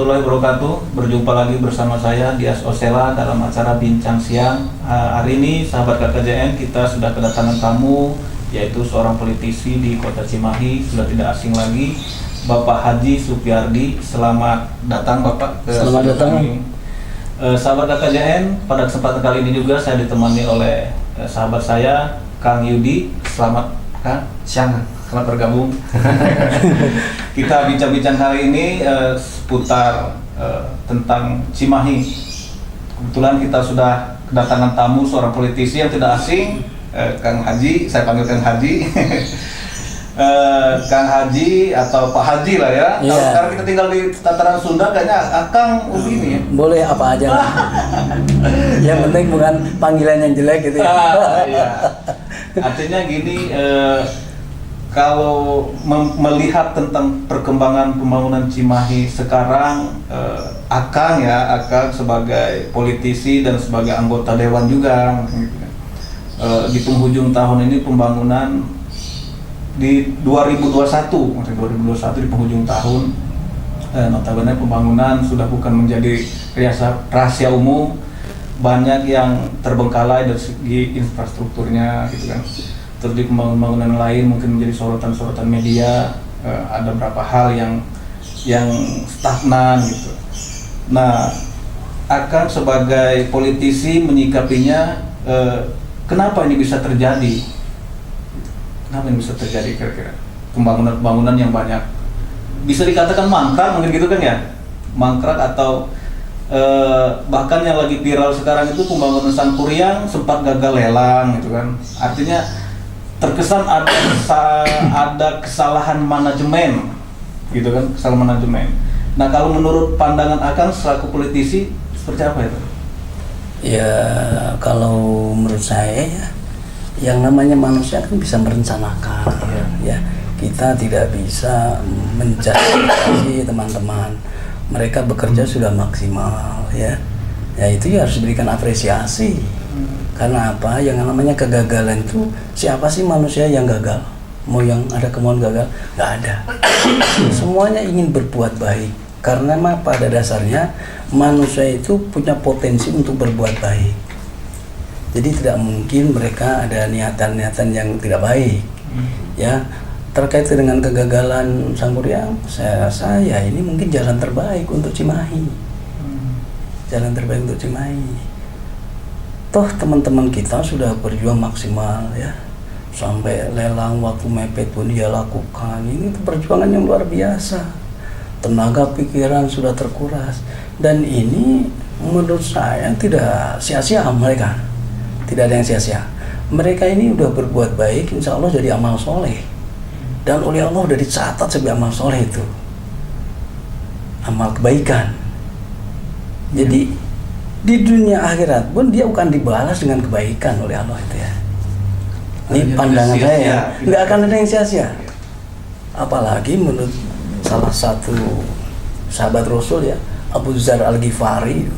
warahmatullahi wabarakatuh. Berjumpa lagi bersama saya Dias Osela dalam acara Bincang Siang. Hari ini sahabat KKJN kita sudah kedatangan tamu, yaitu seorang politisi di Kota Cimahi, sudah tidak asing lagi, Bapak Haji Supyardi. Selamat datang Bapak. Selamat datang. Sahabat KKJN, pada kesempatan kali ini juga saya ditemani oleh sahabat saya Kang Yudi. Selamat Kang. Siang. Selamat bergabung. Kita bincang-bincang kali ini seputar tentang Cimahi. Kebetulan kita sudah kedatangan tamu seorang politisi yang tidak asing, Kang Haji. Saya panggil Kang Haji. Kang Haji atau Pak Haji lah ya. Yeah. Kalau sekarang kita tinggal di tataran Sunda, kayaknya Akang begini ya. Boleh apa aja lah. Yang penting bukan panggilan yang jelek gitu ya. Iya. Artinya gini, kalau melihat tentang perkembangan pembangunan Cimahi sekarang, Akang sebagai politisi dan sebagai anggota dewan juga, di penghujung tahun ini pembangunan di 2021 di penghujung tahun, notabene pembangunan sudah bukan menjadi rahasia umum, banyak yang terbengkalai dari segi infrastrukturnya gitu kan. Terus di pembangunan lain mungkin menjadi sorotan media, ada beberapa hal yang stagnan gitu. Nah, Akang sebagai politisi menyikapinya, kenapa ini bisa terjadi? Kenapa ini bisa terjadi kira-kira? Pembangunan yang banyak, bisa dikatakan mangkrak mungkin gitu kan ya? Mangkrak atau bahkan yang lagi viral sekarang itu pembangunan Sangkuriang sempat gagal lelang gitu kan. Artinya terkesan ada kesalahan manajemen gitu kan, kesalahan manajemen. Nah, kalau menurut pandangan Akang selaku politisi seperti apa itu? Ya, kalau menurut saya ya, yang namanya manusia kan bisa merencanakan ya. Kita tidak bisa menjustifikasi teman-teman. Mereka bekerja sudah maksimal ya. Ya itu ya harus diberikan apresiasi. Karena apa? Yang namanya kegagalan itu, siapa sih manusia yang gagal? Mau yang ada kemauan gagal? Nggak ada. Semuanya ingin berbuat baik. Karena pada dasarnya manusia itu punya potensi untuk berbuat baik. Jadi tidak mungkin mereka ada niatan-niatan yang tidak baik. Ya, terkait dengan kegagalan Sangkuriang, saya rasa ya ini mungkin jalan terbaik untuk Cimahi. Jalan terbaik untuk Cimahi. Toh teman-teman kita sudah berjuang maksimal ya, sampai lelang waktu mepet pun dia lakukan. Ini perjuangan yang luar biasa, tenaga pikiran sudah terkuras, dan ini menurut saya tidak sia-sia mereka, tidak ada yang sia-sia. Mereka ini udah berbuat baik, insya Allah jadi amal soleh, dan oleh Allah udah dicatat sebagai amal soleh itu, amal kebaikan. Jadi di dunia akhirat pun dia akan dibalas dengan kebaikan oleh Allah itu ya. Ini pandangan saya ya, nggak akan ada yang sia-sia. Apalagi menurut salah satu sahabat Rasul ya, Abu Dzar Al-Ghifari,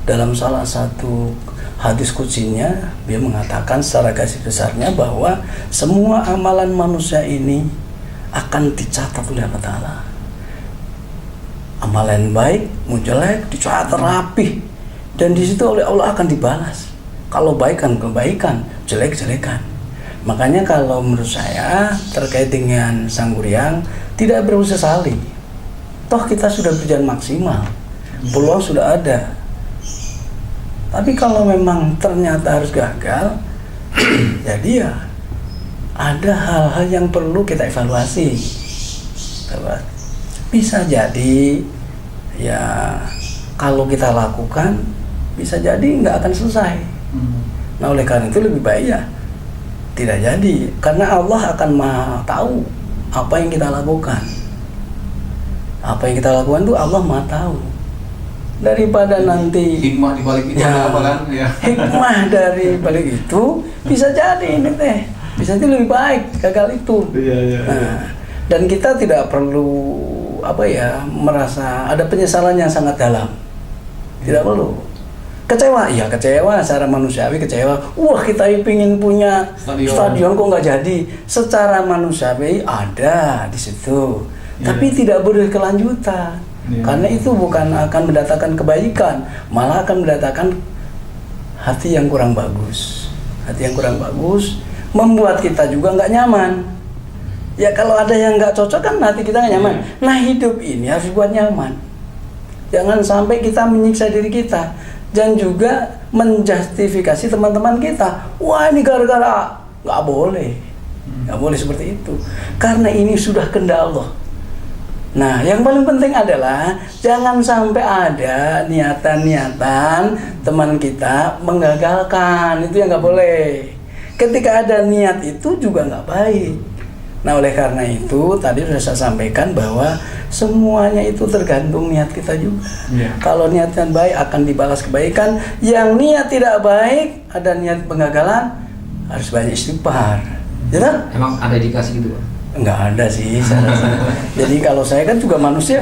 dalam salah satu hadis kutsinya dia mengatakan secara garis besarnya bahwa semua amalan manusia ini akan dicatat oleh Allah Ta'ala. Amalan baik, mau jelek, dicatat rapih. Dan di situ oleh Allah akan dibalas. Kalau baik kan kebaikan, jelek jelekan. Makanya kalau menurut saya terkait dengan Sangkuriang tidak perlu sesali. Toh kita sudah berjalan maksimal, peluang sudah ada. Tapi kalau memang ternyata harus gagal, jadi ya ada hal-hal yang perlu kita evaluasi. Bisa jadi ya kalau kita lakukan bisa jadi nggak akan selesai. Nah oleh karena itu lebih baik ya tidak jadi, karena Allah akan maha tahu apa yang kita lakukan. Apa yang kita lakukan itu Allah maha tahu. Daripada nanti hikmah di balik itu apa kan? Ya. Hikmah dari balik itu bisa jadi ini bisa jadi lebih baik gagal itu. Nah, dan kita tidak perlu merasa ada penyesalan yang sangat dalam. Tidak perlu. Kecewa, iya kecewa secara manusiawi, kecewa. Wah kita ingin punya stadion kok nggak jadi. Secara manusiawi ada di situ, tapi tidak berkelanjutan. Karena itu bukan akan mendatangkan kebaikan, malah akan mendatangkan hati yang kurang bagus. Hati yang kurang bagus membuat kita juga nggak nyaman. Ya kalau ada yang nggak cocok kan hati kita nggak nyaman. Nah hidup ini harus buat nyaman. Jangan sampai kita menyiksa diri kita dan juga menjustifikasi teman-teman kita. Wah ini gara-gara, nggak boleh, nggak boleh seperti itu. Karena ini sudah kehendak Allah. Nah yang paling penting adalah jangan sampai ada niatan-niatan teman kita menggagalkan. Itu yang nggak boleh. Ketika ada niat itu juga nggak baik. Nah oleh karena itu tadi sudah saya sampaikan bahwa semuanya itu tergantung niat kita juga. Kalau niatnya baik akan dibalas kebaikan. Yang niat tidak baik, ada niat penggagalan, harus banyak istighfar. Ya kan? Emang ada indikasi gitu Pak? Enggak ada sih saya rasa. Jadi kalau saya kan juga manusia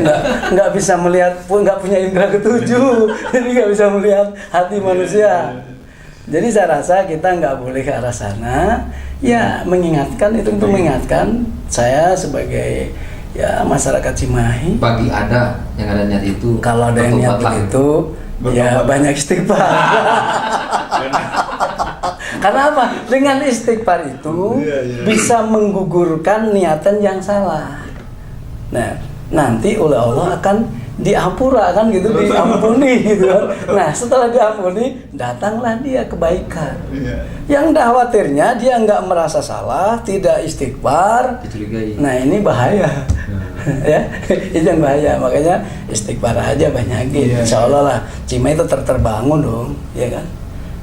nggak bisa melihat, nggak punya indera ketujuh, jadi nggak bisa melihat hati manusia. Jadi saya rasa kita nggak boleh ke arah sana. Ya mengingatkan itu untuk mengingatkan saya sebagai ya masyarakat Cimahi. Bagi ada yang ada niat itu. Kalau ada yang niat begitu, ya banyak istighfar. Karena apa? Dengan istighfar itu bisa menggugurkan niatan yang salah. Nah, nanti oleh Allah akan diampura kan gitu, diampuni gitu kan. Nah, setelah diampuni, datanglah dia kebaikan. Yang khawatirnya dia nggak merasa salah, tidak istighfar. Dicurigai. Nah, ini bahaya. Ya, itu yang bahaya. Makanya istighfar aja banyakin. Insya Allah lah, Cimahi itu terbangun dong, ya kan?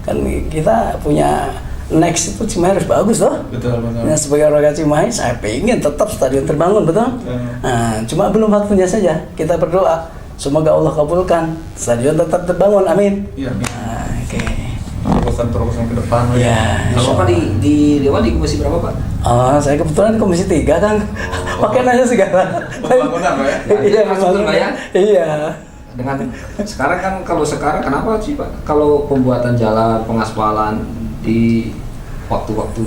Kan kita punya next itu Cimahi harus bagus loh. Betul. Nah, sebagai warga Cimahi saya pengen tetap stadion terbangun, betul? Nah, cuma belum waktunya saja. Kita berdoa semoga Allah kabulkan stadion tetap terbangun, amin. Iya. Nah, oke. Terobosan ke depan. Ya. Kalau Pak di Dewan di komisi berapa Pak? Oh, saya kebetulan di komisi 3 kan. Pakai nanya segala. Pembangunan Pak ya? Iya, Masuk Pak ya? Iya. Dengan sekarang kan kalau sekarang kenapa sih Pak? Kalau pembuatan jalan, pengaspalan di waktu-waktu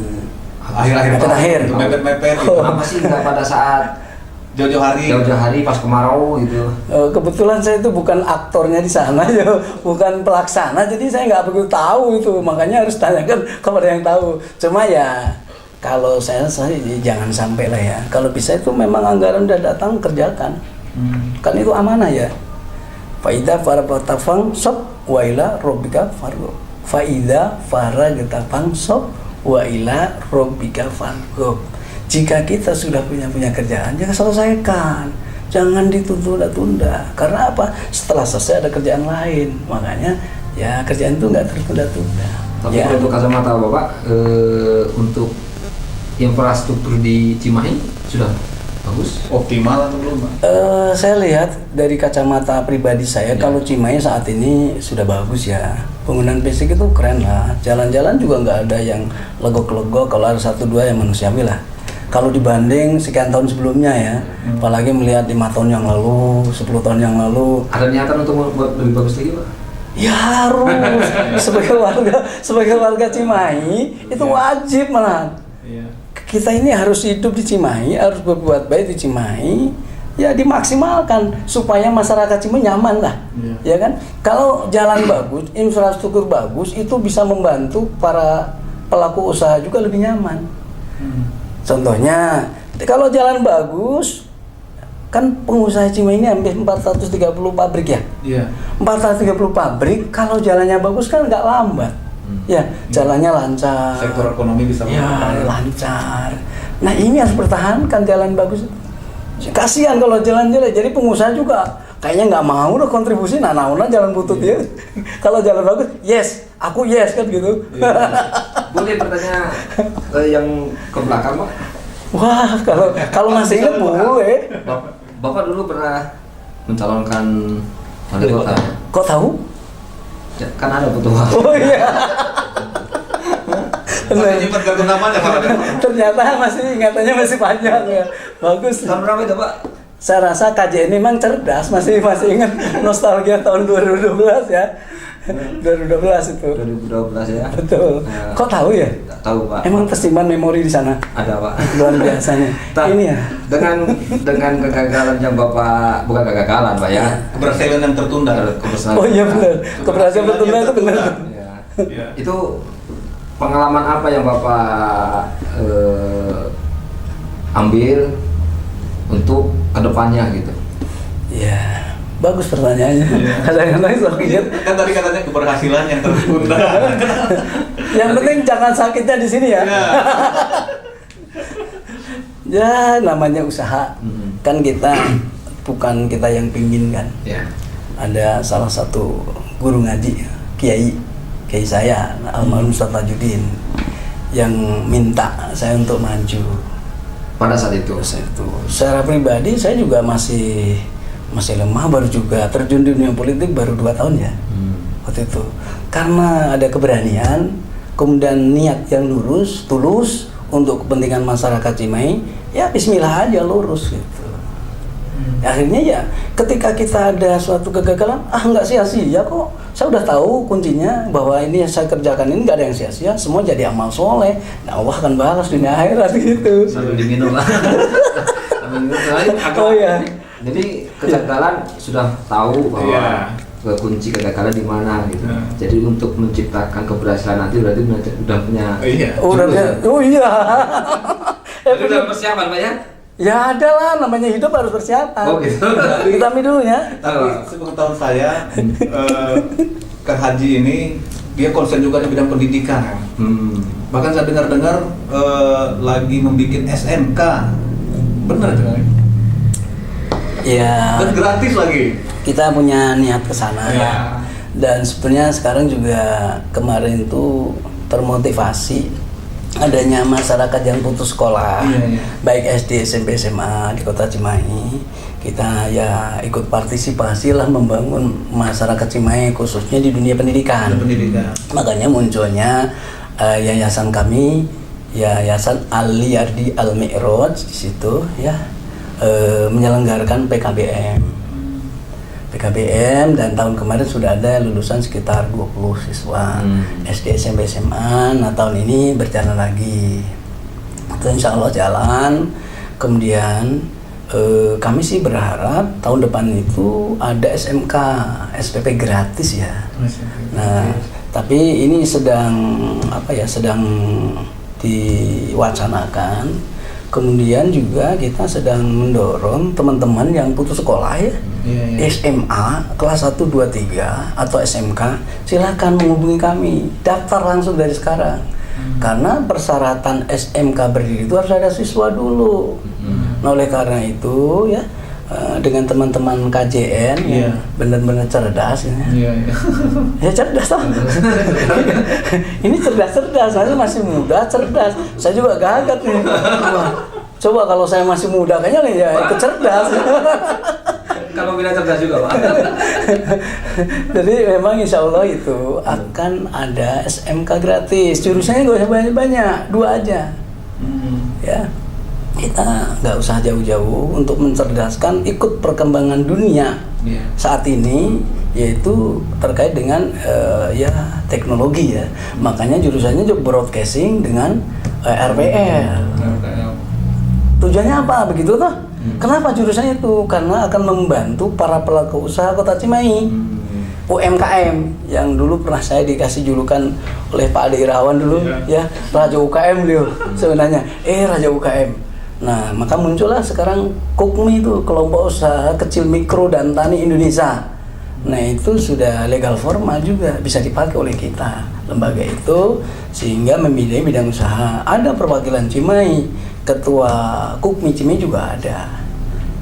Akhir-akhir. Mepet-mepet gitu. Kenapa sih nggak pada saat Jauh-jauh hari pas kemarau gitu? Kebetulan saya itu bukan aktornya di sana ya, bukan pelaksana, jadi saya nggak begitu tahu itu, makanya harus tanyakan kepada yang tahu. Cuma ya kalau saya jangan sampai lah ya. Kalau bisa itu memang anggaran udah datang kerjakan, kan itu amanah ya. Faida faragta fansab wa ila rabbika farghab. Faida faragta fansab wa ila rabbika farghab. Jika kita sudah punya kerjaan, jangan selesaikan, jangan ditunda-tunda. Karena apa? Setelah selesai ada kerjaan lain, makanya ya kerjaan itu nggak tertunda-tunda. Tapi ya. untuk kacamata Bapak, untuk infrastruktur di Cimahi sudah bagus, optimal atau belum Pak? Saya lihat dari kacamata pribadi saya, kalau Cimahi saat ini sudah bagus ya. Penggunaan fisik itu keren lah. Jalan-jalan juga nggak ada yang legok-legok. Kalau ada 1-2 yang manusiawi lah. Kalau dibanding sekian tahun sebelumnya ya, apalagi melihat 5 tahun yang lalu, 10 tahun yang lalu. Ada niatan untuk membuat lebih bagus lagi Pak? Ya harus. sebagai warga Cimahi itu wajib malah. Kita ini harus hidup di Cimahi, harus berbuat baik di Cimahi, ya dimaksimalkan supaya masyarakat Cimahi nyaman lah, ya kan? Kalau jalan bagus, infrastruktur bagus, itu bisa membantu para pelaku usaha juga lebih nyaman. Contohnya, kalau jalan bagus, kan pengusaha Cimahi ini hampir 430 pabrik ya. Iya. 430 pabrik, kalau jalannya bagus kan nggak lambat. Ya, jalannya lancar. Sektor ekonomi bisa lancar. Nah, ini harus pertahankan jalan bagus. Kasihan kalau jalan jelek. Jadi pengusaha juga kayaknya nggak mau loh kontribusi. Nah, jalan butut ya. Kalau jalan bagus, yes, aku yes kan gitu. Boleh bertanya yang ke belakang Pak? Wah, kalau masih ingat boleh. Bapak dulu pernah mencalonkan wali kota. Kok tahu? Ya, kan ada foto Pak. Oh iya. Masih nyimpan kartu namanya Pak. Ternyata ingatannya masih panjang ya. Bagus. Tahun berapa itu Pak? Saya rasa KJN memang cerdas, masih ingat nostalgia tahun 2012 ya. 2012 itu. 2012 ya. Betul. Nah, Kok tahu ya? tak tahu Pak. Emang tersimpan memori di sana. Ada Pak. Luar biasanya. Ini ya. Dengan kegagalan yang Bapak, bukan kegagalan Pak ya. Keberhasilan yang tertunda. Keberhasilan. Oh iya benar. Keberhasilan tertunda itu benar. Ya. Ya. Itu pengalaman apa yang Bapak ambil untuk kedepannya gitu? Ya, bagus pertanyaannya. Iya. Kadang-kadang selalu ingat. Kan tadi katanya keberhasilan yang tertunda. Yang penting jangan sakitnya di sini ya. Ya. Ya, namanya usaha. Kan kita bukan kita yang pingin kan. Ya. Ada salah satu guru ngaji, kiai saya, almarhum Ustaz Tajuddin, yang minta saya untuk maju. Pada saat itu. Secara pribadi saya juga masih lemah, baru juga terjun di dunia politik baru 2 tahun ya. Waktu itu. Karena ada keberanian, kemudian niat yang lurus, tulus untuk kepentingan masyarakat Cimahi, ya bismillah aja lurus gitu. Akhirnya ya ketika kita ada suatu kegagalan, nggak sia-sia kok. Saya udah tahu kuncinya bahwa ini yang saya kerjakan ini nggak ada yang sia-sia, semua jadi amal soleh. Nah Allah akan balas dunia akhirat gitu. Sambil diminum lah. Oh ya. Jadi kegagalan sudah tahu bahwa kunci kegagalan di mana gitu. Jadi untuk menciptakan keberhasilan nanti berarti udah punya. Oh iya. Jadi udah persiapan Pak ya? Ya ada lah, namanya hidup harus persiapan. Oh gitu. Kita dulu ya. Sepengetahuan saya, Kang Haji ini dia konsen juga di bidang pendidikan. Bahkan saya dengar-dengar lagi membuat SMK. Benar kan? Ya. Dan gratis lagi. Kita punya niat ke sana ya. Dan sebenarnya sekarang juga kemarin itu termotivasi adanya masyarakat yang putus sekolah, baik SD, SMP, SMA di Kota Cimahi. Kita ya ikut partisipasi lah membangun masyarakat Cimahi khususnya di dunia pendidikan. Makanya munculnya yayasan kami, Yayasan Al-Yardi Al-Mi'raj di situ ya, menyelenggarakan PKBM dan tahun kemarin sudah ada lulusan sekitar 20 siswa SD, SMP, SMA. Nah tahun ini berjalan lagi, itu insya Allah jalan. Kemudian kami sih berharap tahun depan itu ada SMK, SPP gratis ya. Nah tapi ini sedang sedang diwacanakan. Kemudian juga kita sedang mendorong teman-teman yang putus sekolah ya, SMA kelas 1, 2, 3 atau SMK, silakan menghubungi kami, daftar langsung dari sekarang. Karena persyaratan SMK berdiri itu harus ada siswa dulu. Nah oleh karena itu ya, dengan teman-teman KJN yang benar-benar cerdas ya. Ya cerdas lah. Ini cerdas, saya masih muda, cerdas. Saya juga gagat nih. Wah, coba kalau saya masih muda kayaknya nih ya ikut cerdas. Kalau tidak cerdas juga Pak. Jadi memang insya Allah itu akan ada SMK gratis. Jurusannya nggak usah banyak-banyak, 2 aja. Ya. Kita nggak usah jauh-jauh untuk mencerdaskan ikut perkembangan dunia saat ini, yaitu terkait dengan teknologi ya. Makanya jurusannya juga broadcasting dengan RPL. Tujuannya apa begitu toh? Kenapa jurusannya itu? Karena akan membantu para pelaku usaha Kota Cimahi, UMKM yang dulu pernah saya dikasih julukan oleh Pak Ade Irawan dulu ya, Raja UKM beliau sebenarnya. Raja UKM. Nah, maka muncullah sekarang KUKMI itu, Kelompok Usaha Kecil Mikro dan Tani Indonesia. Nah, itu sudah legal formal juga, bisa dipakai oleh kita, lembaga itu, sehingga membiayai bidang usaha. Ada perwakilan Cimahi, ketua KUKMI Cimahi juga ada.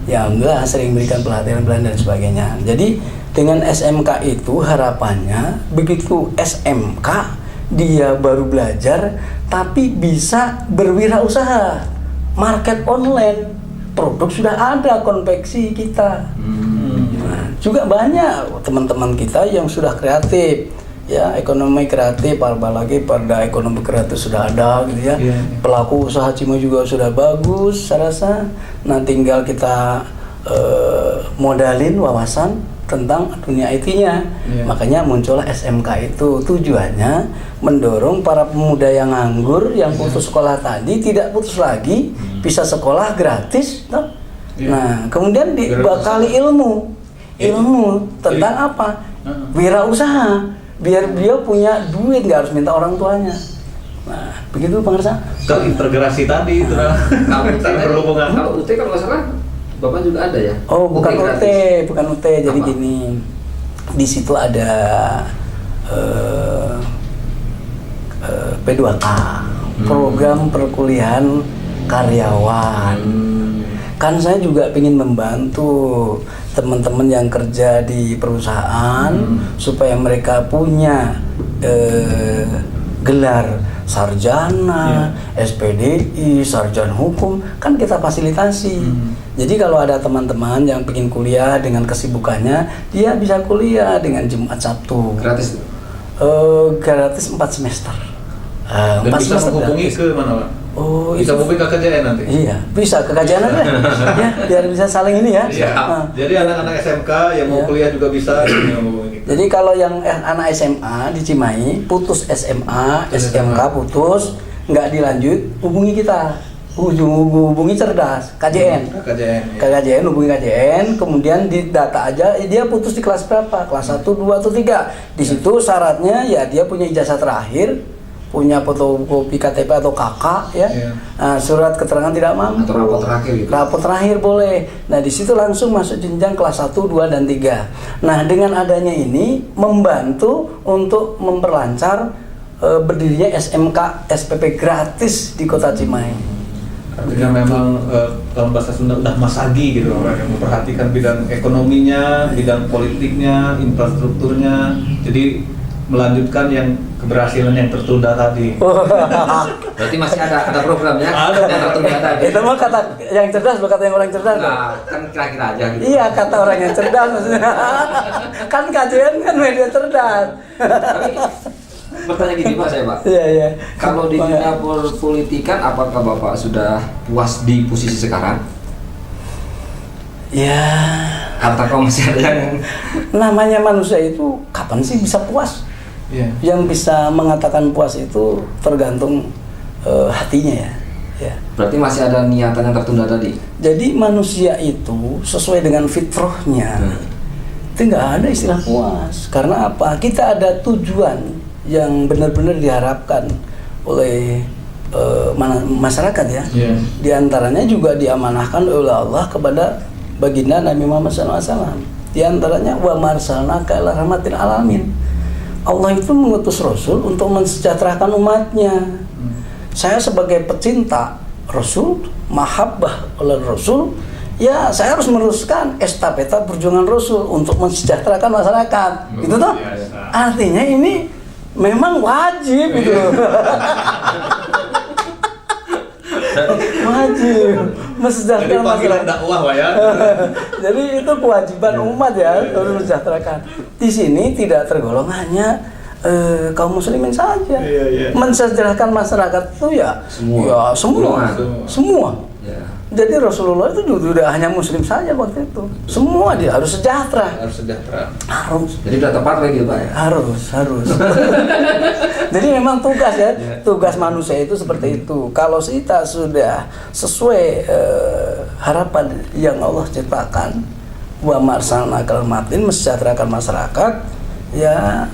Ya, alhamdulillah sering berikan pelatihan dan sebagainya. Jadi, dengan SMK itu harapannya, begitu SMK, dia baru belajar, tapi bisa berwirausaha. Market online, produk sudah ada, konveksi kita. Nah, juga banyak teman-teman kita yang sudah kreatif, ya ekonomi kreatif, apalagi pada ekonomi kreatif sudah ada, gitu ya. Pelaku usaha Cimahi juga sudah bagus, saya rasa. Nah, tinggal kita modalin wawasan, tentang dunia IT-nya. Makanya muncullah SMK itu, tujuannya mendorong para pemuda yang nganggur, yang putus sekolah tadi tidak putus lagi, bisa sekolah gratis, toh. Nah, kemudian dibekali ilmu tentang apa? Wirausaha, biar dia punya duit, nggak harus minta orang tuanya. Nah, begitu Bang Reza. Terintegrasi tadi itu lah. Kalau UT kalau nggak salah, Bapak juga ada ya? Oh, bukan UT. Jadi apa? gini, di situ ada P2K, program perkuliahan karyawan. Kan saya juga ingin membantu teman-teman yang kerja di perusahaan supaya mereka punya gelar sarjana, SPDI, sarjana hukum, kan kita fasilitasi. Jadi kalau ada teman-teman yang ingin kuliah dengan kesibukannya, dia bisa kuliah dengan Jumat Sabtu. Gratis? Gratis 4 semester. Dan bisa menghubungi ke mana, Pak? Oh, bisa menghubungi ke KJN nanti? Iya, bisa ke KJN aja. Ya, biar bisa saling ini ya. Jadi anak-anak SMK yang mau kuliah juga bisa menghubungi. Jadi kalau yang anak SMA di Cimahi, putus SMA, SMK putus, nggak dilanjut, hubungi kita. Hubungi cerdas, KJN. KJN, hubungi KJN, kemudian didata aja dia putus di kelas berapa, kelas 1, 2, atau 3. Di situ syaratnya ya dia punya ijazah terakhir, punya fotokopi KTP atau KK ya. Nah, surat keterangan tidak mampu. Atau rapor terakhir gitu. Rapor terakhir boleh. Nah, di situ langsung masuk jenjang kelas 1, 2, dan 3. Nah, dengan adanya ini membantu untuk memperlancar berdirinya SMK SPP gratis di Kota Cimahi. Artinya memang kalau bahasa Sunda udah masagi gitu, yang memperhatikan bidang ekonominya, bidang politiknya, infrastrukturnya. Jadi melanjutkan yang keberhasilan yang tertunda tadi. Berarti masih ada programnya yang tertunda tadi. Itu mah kata yang cerdas, bukan kata yang orang cerdas. Nah, kan kira-kira aja gitu. Iya, kata orang yang cerdas maksudnya. Kan KJN kan media cerdas. Tapi bertanya gini Pak, saya Pak. Iya. Kalau di dunia politikan, apakah Bapak sudah puas di posisi sekarang? Ya. Atau masih ada yang namanya manusia itu kapan sih bisa puas? Yang bisa mengatakan puas itu tergantung hatinya ya. Berarti masih ada niatan yang tertunda tadi. Jadi manusia itu sesuai dengan fitrahnya. Itu nggak ada istilah puas. Karena apa? Kita ada tujuan yang benar-benar diharapkan oleh masyarakat ya. Di antaranya juga diamanahkan oleh Allah kepada baginda Nabi Muhammad SAW. Di antaranya wa marsalnaka ila rahmatil alamin. Allah itu mengutus Rasul untuk mensejahterakan umatnya. Saya sebagai pecinta Rasul, mahabbah oleh Rasul, ya saya harus meneruskan estafeta perjuangan Rasul untuk mensejahterakan masyarakat. Gitu toh? Artinya ini memang wajib gitu. Wajib mensejahterakan masyarakat. Dakwah ya. Jadi itu kewajiban umat ya harus mensejahterakan. Di sini tidak tergolong hanya kaum muslimin saja. Mensejahterakan masyarakat itu ya semua. Jadi Rasulullah itu juga tidak hanya muslim saja waktu itu. Semua dia harus sejahtera. Harus. Jadi sudah tepat lagi Pak ya? Harus. Jadi memang tugas ya, tugas manusia itu seperti itu. Kalau kita sudah sesuai harapan yang Allah ciptakan, wa marsalnaka rahmatin, mensejahterakan masyarakat, ya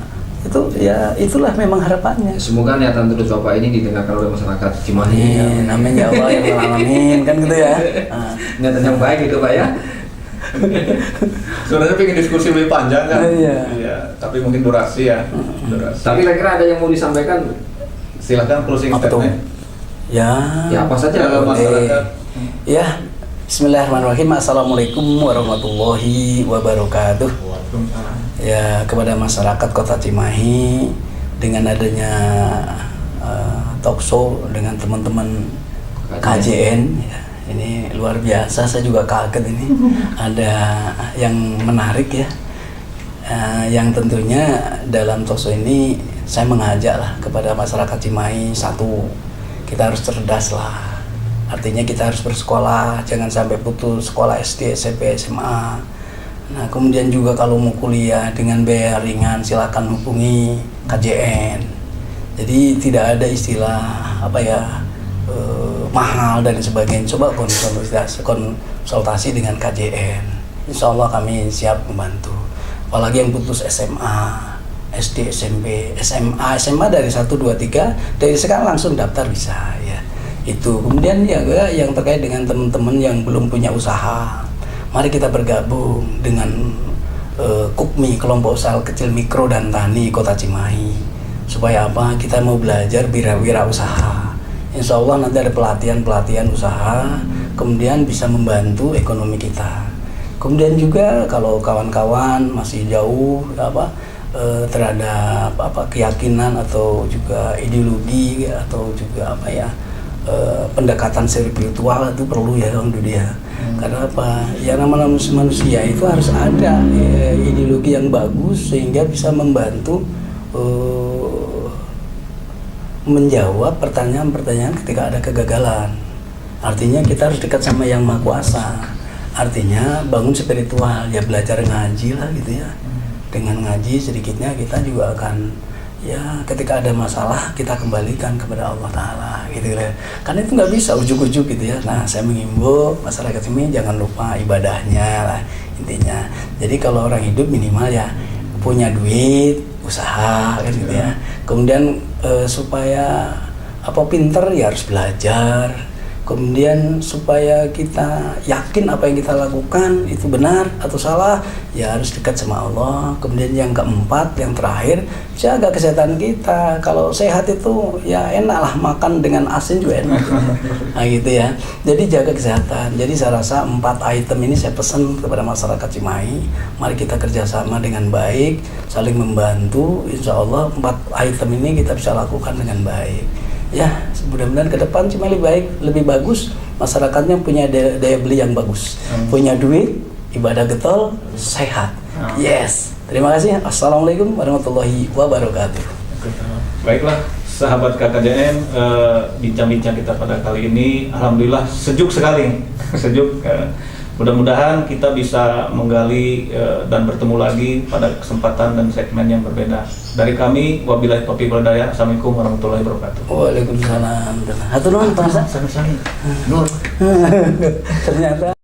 itu ya itulah memang harapannya. Semoga niatan terus Bapak ini didengarkan oleh masyarakat Cimahi. Amin ya Allah ya alamin, kan gitu ya. Niatan yang baik gitu Pak ya. Sebenarnya pengen diskusi lebih panjang kan? Iya. Tapi mungkin durasi ya. Tapi kira-kira ada yang mau disampaikan? Silakan closing statement. Ya apa saja masyarakat. Ya, Bismillahirrahmanirrahim. Assalamualaikum warahmatullahi wabarakatuh. Ya, kepada masyarakat Kota Cimahi, dengan adanya talk show dengan teman-teman KJN ya, ini luar biasa, saya juga kaget ini. Ada yang menarik ya, yang tentunya dalam talk show ini saya mengajak lah kepada masyarakat Cimahi, satu, kita harus cerdas lah. Artinya kita harus bersekolah, jangan sampai putus sekolah SD, SMP, SMA. Nah, kemudian juga kalau mau kuliah dengan biaya ringan silakan hubungi KJN. Jadi tidak ada istilah mahal dan sebagainya. Coba konsultasi dengan KJN. Insya Allah kami siap membantu. Apalagi yang putus SMA, SD, SMP, SMA dari 1, 2, 3 dari sekarang langsung daftar bisa ya. Itu kemudian ya yang terkait dengan teman-teman yang belum punya usaha, mari kita bergabung dengan KUKMI, Kelompok Usaha Kecil Mikro dan Tani Kota Cimahi. Supaya apa? Kita mau belajar wirausaha. Insya Allah nanti ada pelatihan usaha, kemudian bisa membantu ekonomi kita. Kemudian juga kalau kawan-kawan masih jauh terhadap keyakinan atau juga ideologi atau juga pendekatan spiritual itu perlu ya Bang Dudi ya. Karena apa? Ya namanya manusia itu harus ada ideologi yang bagus sehingga bisa membantu menjawab pertanyaan-pertanyaan ketika ada kegagalan. Artinya kita harus dekat sama Yang Maha Kuasa. Artinya bangun spiritual, ya belajar ngaji lah gitu ya. Dengan ngaji sedikitnya kita juga akan ya ketika ada masalah kita kembalikan kepada Allah Ta'ala gitu ya. Karena itu nggak bisa ujuk-ujuk gitu ya. Nah saya mengimbau masyarakat ini jangan lupa ibadahnya lah intinya. Jadi kalau orang hidup minimal ya punya duit, usaha kan gitu ya. Kemudian supaya pinter ya harus belajar. Kemudian supaya kita yakin apa yang kita lakukan itu benar atau salah, ya harus dekat sama Allah. Kemudian yang keempat, yang terakhir, jaga kesehatan kita. Kalau sehat itu ya enak lah, makan dengan asin juga enak. Nah gitu ya. Jadi jaga kesehatan. Jadi saya rasa 4 item ini saya pesan kepada masyarakat Cimahi. Mari kita kerjasama dengan baik, saling membantu. Insya Allah 4 item ini kita bisa lakukan dengan baik. Ya, mudah-mudahan ke depan cuma lebih bagus, masyarakatnya punya daya beli yang bagus, punya duit, ibadah getol, sehat. Yes, terima kasih. Assalamualaikum warahmatullahi wabarakatuh. Baiklah, sahabat KKJN, bincang-bincang kita pada kali ini, alhamdulillah sejuk sekali, sejuk. Mudah-mudahan kita bisa menggali dan bertemu lagi pada kesempatan dan segmen yang berbeda. Dari kami, wabillahi taufiq wal hidayah. Assalamualaikum warahmatullahi wabarakatuh. Waalaikumsalam. Hatur nuhun Pak. Sama-sama. Nur. Ternyata